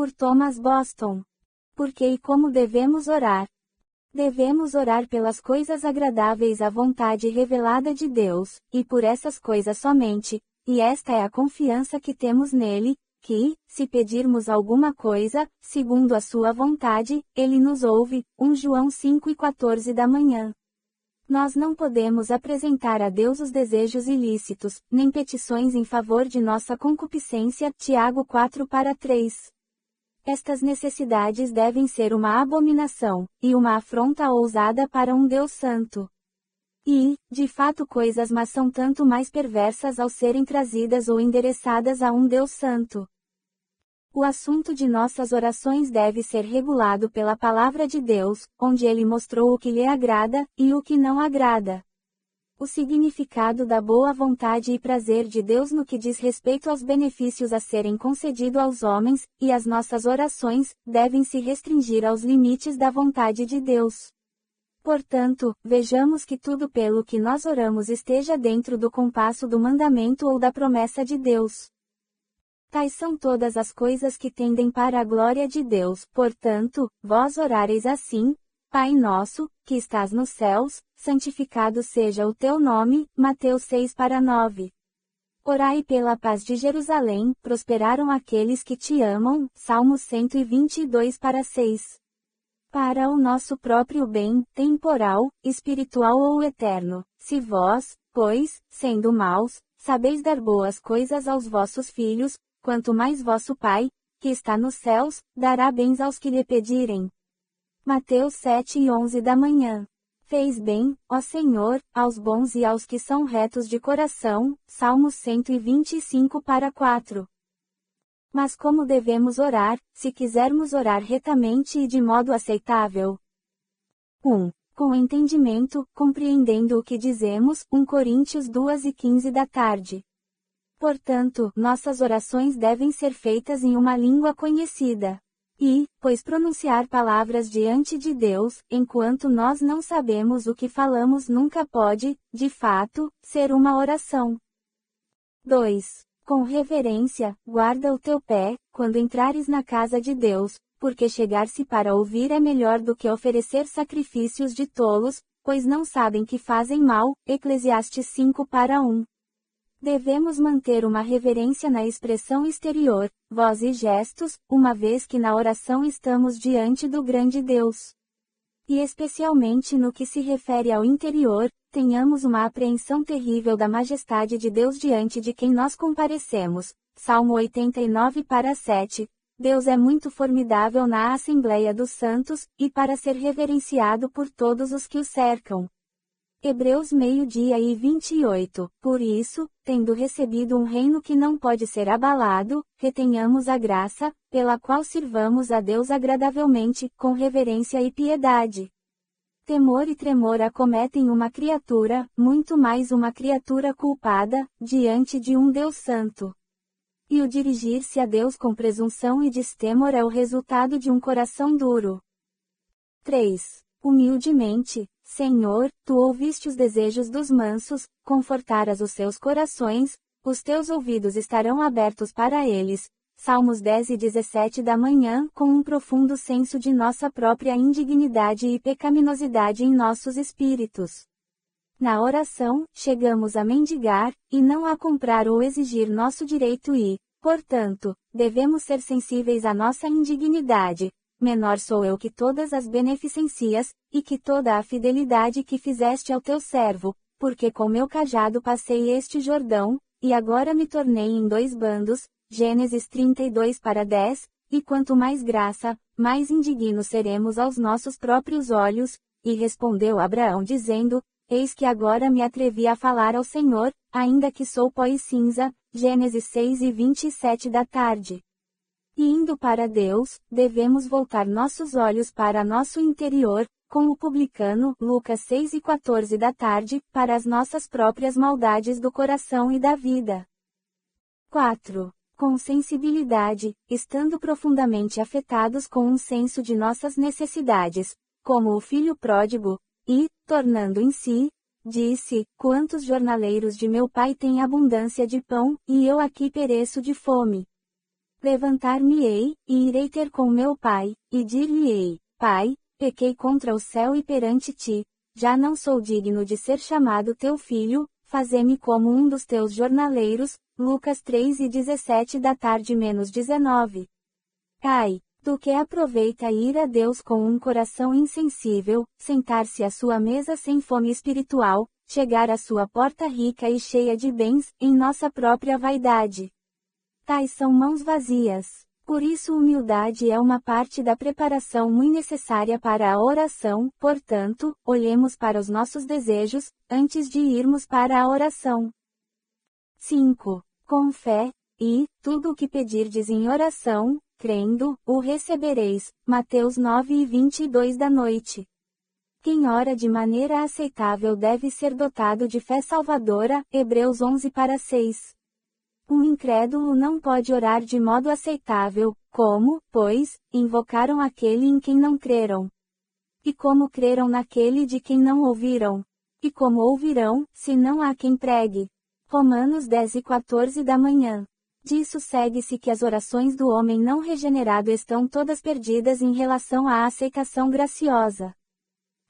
Por Thomas Boston. Por que e como devemos orar? Devemos orar pelas coisas agradáveis à vontade revelada de Deus, e por essas coisas somente, e esta é a confiança que temos nele, que, se pedirmos alguma coisa, segundo a sua vontade, ele nos ouve. 1 João 5:14 da manhã. Nós não podemos apresentar a Deus os desejos ilícitos, nem petições em favor de nossa concupiscência. Tiago 4:3. Estas necessidades devem ser uma abominação, e uma afronta ousada para um Deus santo. E, de fato, coisas más são tanto mais perversas ao serem trazidas ou endereçadas a um Deus santo. O assunto de nossas orações deve ser regulado pela palavra de Deus, onde ele mostrou o que lhe agrada, e o que não agrada. O significado da boa vontade e prazer de Deus no que diz respeito aos benefícios a serem concedidos aos homens, e as nossas orações, devem se restringir aos limites da vontade de Deus. Portanto, vejamos que tudo pelo que nós oramos esteja dentro do compasso do mandamento ou da promessa de Deus. Tais são todas as coisas que tendem para a glória de Deus. Portanto, vós orareis assim: Pai nosso, que estás nos céus, santificado seja o teu nome. Mateus 6:9. Orai pela paz de Jerusalém, prosperaram aqueles que te amam. Salmos 122:6. Para o nosso próprio bem, temporal, espiritual ou eterno, se vós, pois, sendo maus, sabeis dar boas coisas aos vossos filhos, quanto mais vosso Pai, que está nos céus, dará bens aos que lhe pedirem. Mateus 7:11 da manhã. Fez bem, ó Senhor, aos bons e aos que são retos de coração. Salmos 125:4. Mas como devemos orar, se quisermos orar retamente e de modo aceitável? 1. Com entendimento, compreendendo o que dizemos. 1 Coríntios 2:15 da tarde. Portanto, nossas orações devem ser feitas em uma língua conhecida. E, pois pronunciar palavras diante de Deus, enquanto nós não sabemos o que falamos nunca pode, de fato, ser uma oração. 2. Com reverência, guarda o teu pé, quando entrares na casa de Deus, porque chegar-se para ouvir é melhor do que oferecer sacrifícios de tolos, pois não sabem que fazem mal. Eclesiastes 5:1. Devemos manter uma reverência na expressão exterior, voz e gestos, uma vez que na oração estamos diante do grande Deus. E especialmente no que se refere ao interior, tenhamos uma apreensão terrível da majestade de Deus diante de quem nós comparecemos. Salmo 89:7. Deus é muito formidável na Assembleia dos Santos, e para ser reverenciado por todos os que o cercam. Hebreus 12:28. Por isso, tendo recebido um reino que não pode ser abalado, retenhamos a graça, pela qual sirvamos a Deus agradavelmente, com reverência e piedade. Temor e tremor acometem uma criatura, muito mais uma criatura culpada, diante de um Deus santo. E o dirigir-se a Deus com presunção e destemor é o resultado de um coração duro. 3. Humildemente, Senhor, tu ouviste os desejos dos mansos, confortarás os seus corações, os teus ouvidos estarão abertos para eles. Salmos 10:17 da manhã, com um profundo senso de nossa própria indignidade e pecaminosidade em nossos espíritos. Na oração, chegamos a mendigar, e não a comprar ou exigir nosso direito e, portanto, devemos ser sensíveis à nossa indignidade. Menor sou eu que todas as beneficências, e que toda a fidelidade que fizeste ao teu servo, porque com meu cajado passei este Jordão, e agora me tornei em 2 bandos. Gênesis 32:10, e quanto mais graça, mais indignos seremos aos nossos próprios olhos. E respondeu Abraão dizendo: Eis que agora me atrevi a falar ao Senhor, ainda que sou pó e cinza. Gênesis 6:27 da tarde. E indo para Deus, devemos voltar nossos olhos para nosso interior, com o publicano, Lucas 6:14 da tarde, para as nossas próprias maldades do coração e da vida. 4. Com sensibilidade, estando profundamente afetados com um senso de nossas necessidades, como o filho pródigo, e, tornando em si, disse: Quantos jornaleiros de meu pai têm abundância de pão, e eu aqui pereço de fome. Levantar-me-ei, e irei ter com meu pai, e dir-lhe-ei: Pai, pequei contra o céu e perante ti, já não sou digno de ser chamado teu filho, fazei-me como um dos teus jornaleiros. Lucas 3:17 da tarde menos 19. Ai, do que aproveita ir a Deus com um coração insensível, sentar-se à sua mesa sem fome espiritual, chegar à sua porta rica e cheia de bens, em nossa própria vaidade. Tais são mãos vazias. Por isso humildade é uma parte da preparação muito necessária para a oração, portanto, olhemos para os nossos desejos, antes de irmos para a oração. 5. Com fé, e, tudo o que pedirdes em oração, crendo, o recebereis. Mateus 9:22 da noite. Quem ora de maneira aceitável deve ser dotado de fé salvadora. Hebreus 11:6. Um incrédulo não pode orar de modo aceitável, como, pois, invocaram aquele em quem não creram. E como creram naquele de quem não ouviram? E como ouvirão, se não há quem pregue? Romanos 10:14 da manhã. Disso segue-se que as orações do homem não regenerado estão todas perdidas em relação à aceitação graciosa.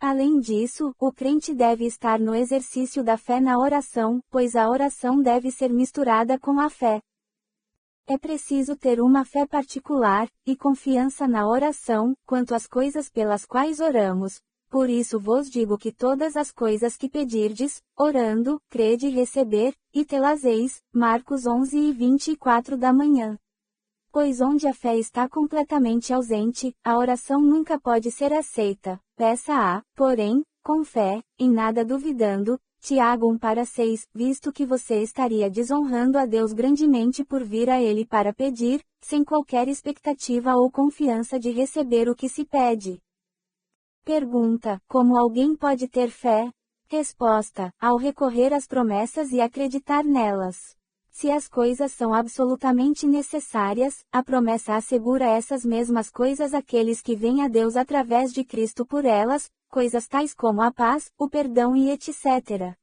Além disso, o crente deve estar no exercício da fé na oração, pois a oração deve ser misturada com a fé. É preciso ter uma fé particular, e confiança na oração, quanto às coisas pelas quais oramos. Por isso vos digo que todas as coisas que pedirdes, orando, crede receber, e tê-las-eis. Marcos 11:24 da manhã. Pois onde a fé está completamente ausente, a oração nunca pode ser aceita. Peça-a, porém, com fé, em nada duvidando. Tiago 1:6, visto que você estaria desonrando a Deus grandemente por vir a Ele para pedir, sem qualquer expectativa ou confiança de receber o que se pede. Pergunta: como alguém pode ter fé? Resposta: ao recorrer às promessas e acreditar nelas. Se as coisas são absolutamente necessárias, a promessa assegura essas mesmas coisas àqueles que vêm a Deus através de Cristo por elas, coisas tais como a paz, o perdão e etc.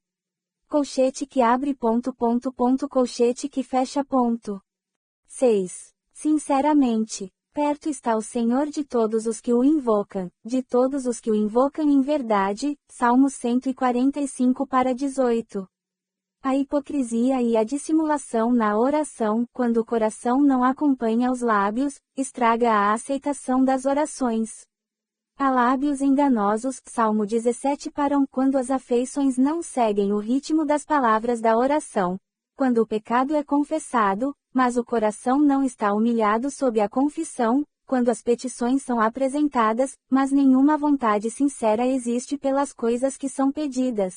Colchete que abre ... colchete que fecha . 6. Sinceramente, perto está o Senhor de todos os que o invocam, de todos os que o invocam em verdade. Salmos 145:18. A hipocrisia e a dissimulação na oração, quando o coração não acompanha os lábios, estraga a aceitação das orações. Há lábios enganosos. Salmo 17 param quando as afeições não seguem o ritmo das palavras da oração. Quando o pecado é confessado, mas o coração não está humilhado sob a confissão, quando as petições são apresentadas, mas nenhuma vontade sincera existe pelas coisas que são pedidas.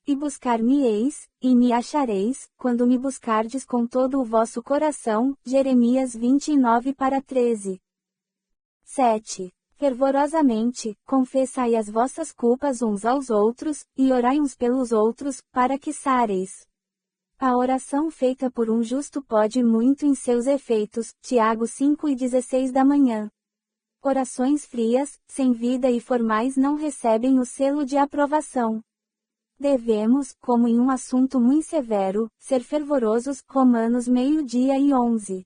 E buscar-me-eis, e me achareis, quando me buscardes com todo o vosso coração. Jeremias 29:13. 7. Fervorosamente, confessai as vossas culpas uns aos outros, e orai uns pelos outros, para que sareis. A oração feita por um justo pode muito em seus efeitos. Tiago 5:16 da manhã. Orações frias, sem vida e formais não recebem o selo de aprovação. Devemos, como em um assunto muito severo, ser fervorosos. Romanos 12:11.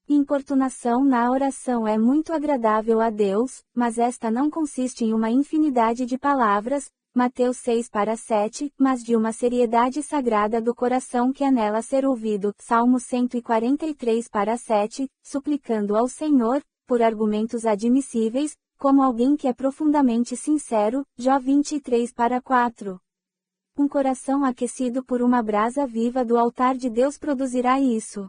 Importunação na oração é muito agradável a Deus, mas esta não consiste em uma infinidade de palavras, Mateus 6:7, mas de uma seriedade sagrada do coração que anela ser ouvido. Salmo 143:7, suplicando ao Senhor, por argumentos admissíveis, como alguém que é profundamente sincero. Jó 23:4. Um coração aquecido por uma brasa viva do altar de Deus produzirá isso.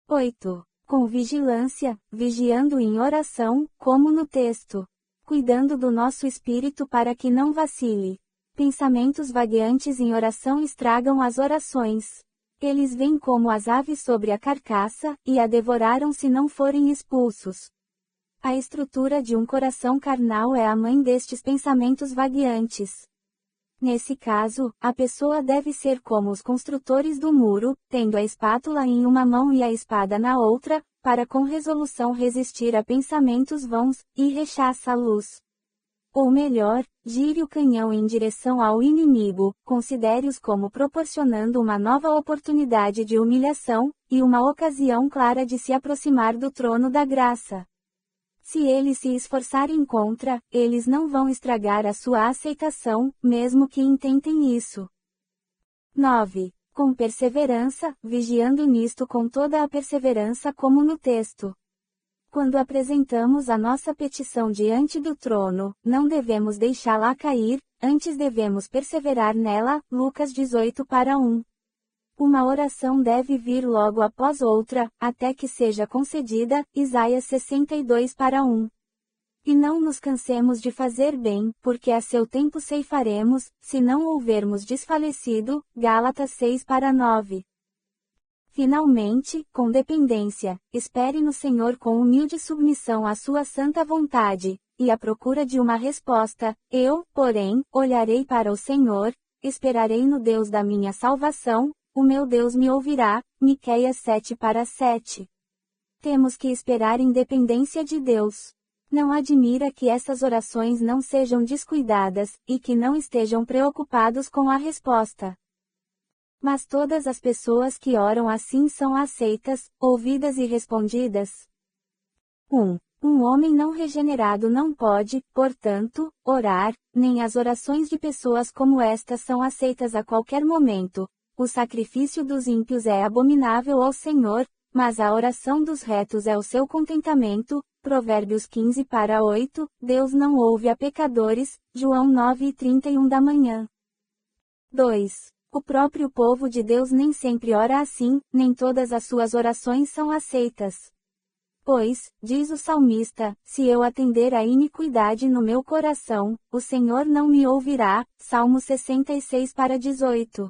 8. Com vigilância, vigiando em oração, como no texto. Cuidando do nosso espírito para que não vacile. Pensamentos vagueantes em oração estragam as orações. Eles vêm como as aves sobre a carcaça, e a devoraram se não forem expulsos. A estrutura de um coração carnal é a mãe destes pensamentos vagueantes. Nesse caso, a pessoa deve ser como os construtores do muro, tendo a espátula em uma mão e a espada na outra, para com resolução resistir a pensamentos vãos, e rechaça a luz. Ou melhor, gire o canhão em direção ao inimigo, considere-os como proporcionando uma nova oportunidade de humilhação, e uma ocasião clara de se aproximar do trono da graça. Se eles se esforçarem contra, eles não vão estragar a sua aceitação, mesmo que intentem isso. 9. Com perseverança, vigiando nisto com toda a perseverança como no texto. Quando apresentamos a nossa petição diante do trono, não devemos deixá-la cair, antes devemos perseverar nela, Lucas 18:1. Uma oração deve vir logo após outra, até que seja concedida, Isaías 62:1. E não nos cansemos de fazer bem, porque a seu tempo ceifaremos, se não houvermos desfalecido, Gálatas 6:9. Finalmente, com dependência, espere no Senhor com humilde submissão à sua santa vontade, e à procura de uma resposta. Eu, porém, olharei para o Senhor, esperarei no Deus da minha salvação, o meu Deus me ouvirá. Miqueias 7:7. Temos que esperar em dependência de Deus. Não admira que essas orações não sejam descuidadas, e que não estejam preocupados com a resposta. Mas todas as pessoas que oram assim são aceitas, ouvidas e respondidas. 1. Um homem não regenerado não pode, portanto, orar, nem as orações de pessoas como estas são aceitas a qualquer momento. O sacrifício dos ímpios é abominável ao Senhor, mas a oração dos retos é o seu contentamento. Provérbios 15:8. Deus não ouve a pecadores. João 9:31 da manhã. 2. O próprio povo de Deus nem sempre ora assim, nem todas as suas orações são aceitas. Pois, diz o salmista, se eu atender à iniquidade no meu coração, o Senhor não me ouvirá. Salmo 66:18.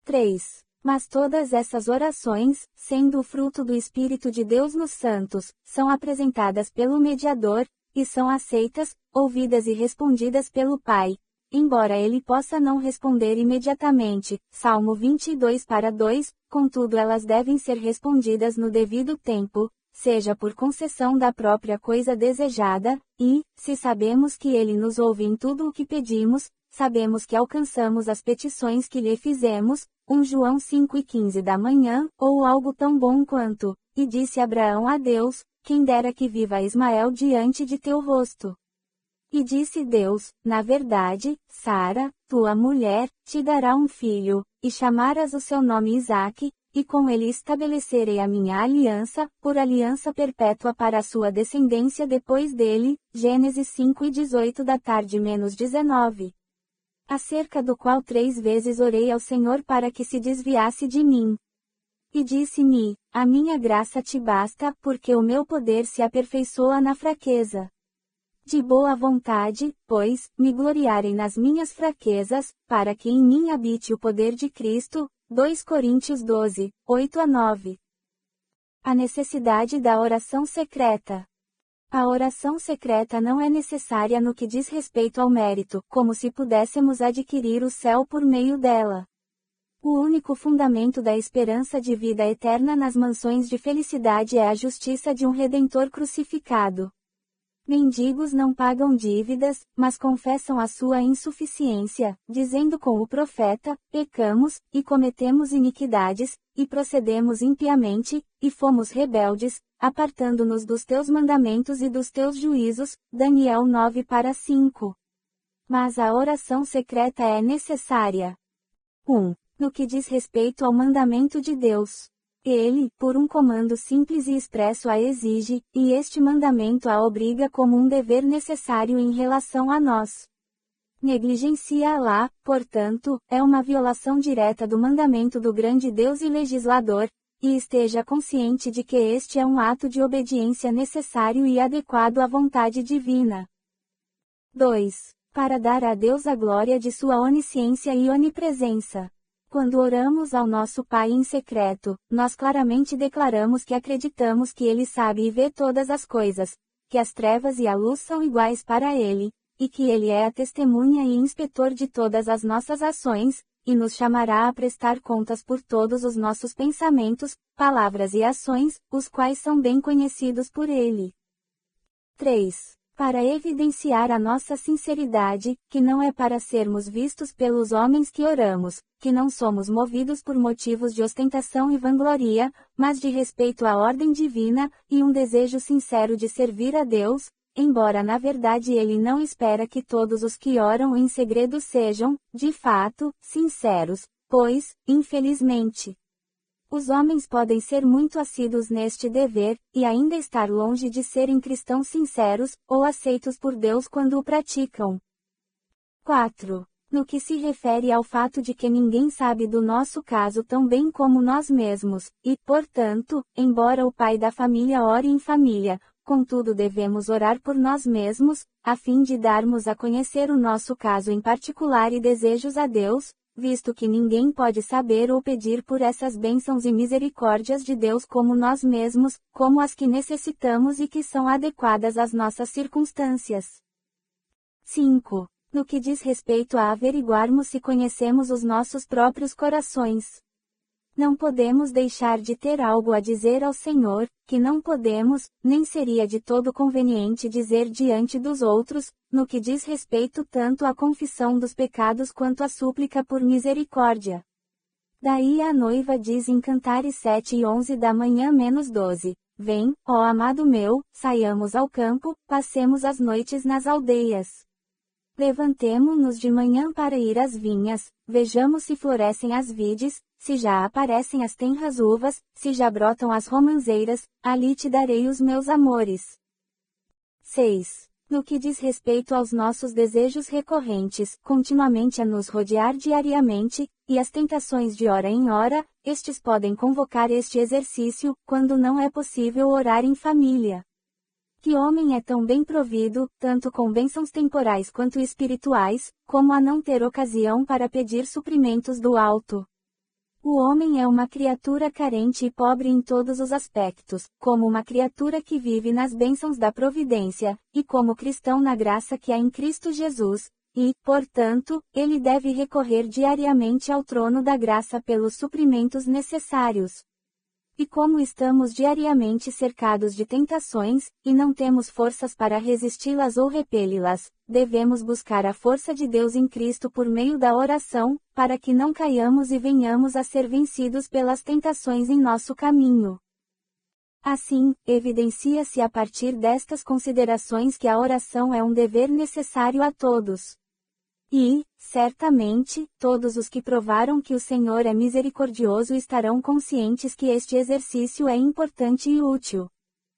3. Mas todas essas orações, sendo o fruto do Espírito de Deus nos santos, são apresentadas pelo mediador, e são aceitas, ouvidas e respondidas pelo Pai. Embora ele possa não responder imediatamente, Salmo 22:2, contudo elas devem ser respondidas no devido tempo, seja por concessão da própria coisa desejada, e, se sabemos que ele nos ouve em tudo o que pedimos, sabemos que alcançamos as petições que lhe fizemos. 1 João 5:15 da manhã, ou algo tão bom quanto, e disse Abraão a Deus, quem dera que viva Ismael diante de teu rosto. E disse Deus, na verdade, Sara, tua mulher, te dará um filho, e chamarás o seu nome Isaque, e com ele estabelecerei a minha aliança, por aliança perpétua para a sua descendência depois dele. Gênesis 5:18 da tarde menos 19. Acerca do qual 3 vezes orei ao Senhor para que se desviasse de mim. E disse-me, a minha graça te basta, porque o meu poder se aperfeiçoa na fraqueza. De boa vontade, pois, me gloriarei nas minhas fraquezas, para que em mim habite o poder de Cristo. 2 Coríntios 12:8-9. A necessidade da oração secreta. A oração secreta não é necessária no que diz respeito ao mérito, como se pudéssemos adquirir o céu por meio dela. O único fundamento da esperança de vida eterna nas mansões de felicidade é a justiça de um Redentor crucificado. Mendigos não pagam dívidas, mas confessam a sua insuficiência, dizendo com o profeta, pecamos, e cometemos iniquidades, e procedemos impiamente, e fomos rebeldes, apartando-nos dos teus mandamentos e dos teus juízos. Daniel 9:5. Mas a oração secreta é necessária. 1. No que diz respeito ao mandamento de Deus. Ele, por um comando simples e expresso a exige, e este mandamento a obriga como um dever necessário em relação a nós. Negligencia-la, portanto, é uma violação direta do mandamento do grande Deus e legislador, e esteja consciente de que este é um ato de obediência necessário e adequado à vontade divina. 2. Para dar a Deus a glória de sua onisciência e onipresença. Quando oramos ao nosso Pai em secreto, nós claramente declaramos que acreditamos que Ele sabe e vê todas as coisas, que as trevas e a luz são iguais para Ele, e que Ele é a testemunha e inspetor de todas as nossas ações, e nos chamará a prestar contas por todos os nossos pensamentos, palavras e ações, os quais são bem conhecidos por Ele. 3. para evidenciar a nossa sinceridade, que não é para sermos vistos pelos homens que oramos, que não somos movidos por motivos de ostentação e vangloria, mas de respeito à ordem divina, e um desejo sincero de servir a Deus, embora na verdade ele não espera que todos os que oram em segredo sejam, de fato, sinceros, pois, infelizmente, os homens podem ser muito assíduos neste dever, e ainda estar longe de serem cristãos sinceros, ou aceitos por Deus quando o praticam. 4. No que se refere ao fato de que ninguém sabe do nosso caso tão bem como nós mesmos, e, portanto, embora o pai da família ore em família, contudo devemos orar por nós mesmos, a fim de darmos a conhecer o nosso caso em particular e desejos a Deus, visto que ninguém pode saber ou pedir por essas bênçãos e misericórdias de Deus como nós mesmos, como as que necessitamos e que são adequadas às nossas circunstâncias. 5. No que diz respeito a averiguarmos se conhecemos os nossos próprios corações. Não podemos deixar de ter algo a dizer ao Senhor, que não podemos, nem seria de todo conveniente dizer diante dos outros, no que diz respeito tanto à confissão dos pecados quanto à súplica por misericórdia. Daí a noiva diz em Cantares 7:11 da manhã -12, Vem, ó amado meu, saiamos ao campo, passemos as noites nas aldeias. Levantemo-nos de manhã para ir às vinhas, vejamos se florescem as vides, se já aparecem as tenras uvas, se já brotam as romãzeiras, ali te darei os meus amores. 6. No que diz respeito aos nossos desejos recorrentes, continuamente a nos rodear diariamente, e as tentações de hora em hora, estes podem convocar este exercício, quando não é possível orar em família. Que homem é tão bem provido, tanto com bênçãos temporais quanto espirituais, como a não ter ocasião para pedir suprimentos do alto? O homem é uma criatura carente e pobre em todos os aspectos, como uma criatura que vive nas bênçãos da providência, e como cristão na graça que há em Cristo Jesus, e, portanto, ele deve recorrer diariamente ao trono da graça pelos suprimentos necessários. E como estamos diariamente cercados de tentações, e não temos forças para resisti-las ou repeli-las, devemos buscar a força de Deus em Cristo por meio da oração, para que não caiamos e venhamos a ser vencidos pelas tentações em nosso caminho. Assim, evidencia-se a partir destas considerações que a oração é um dever necessário a todos. E, certamente, todos os que provaram que o Senhor é misericordioso estarão conscientes que este exercício é importante e útil.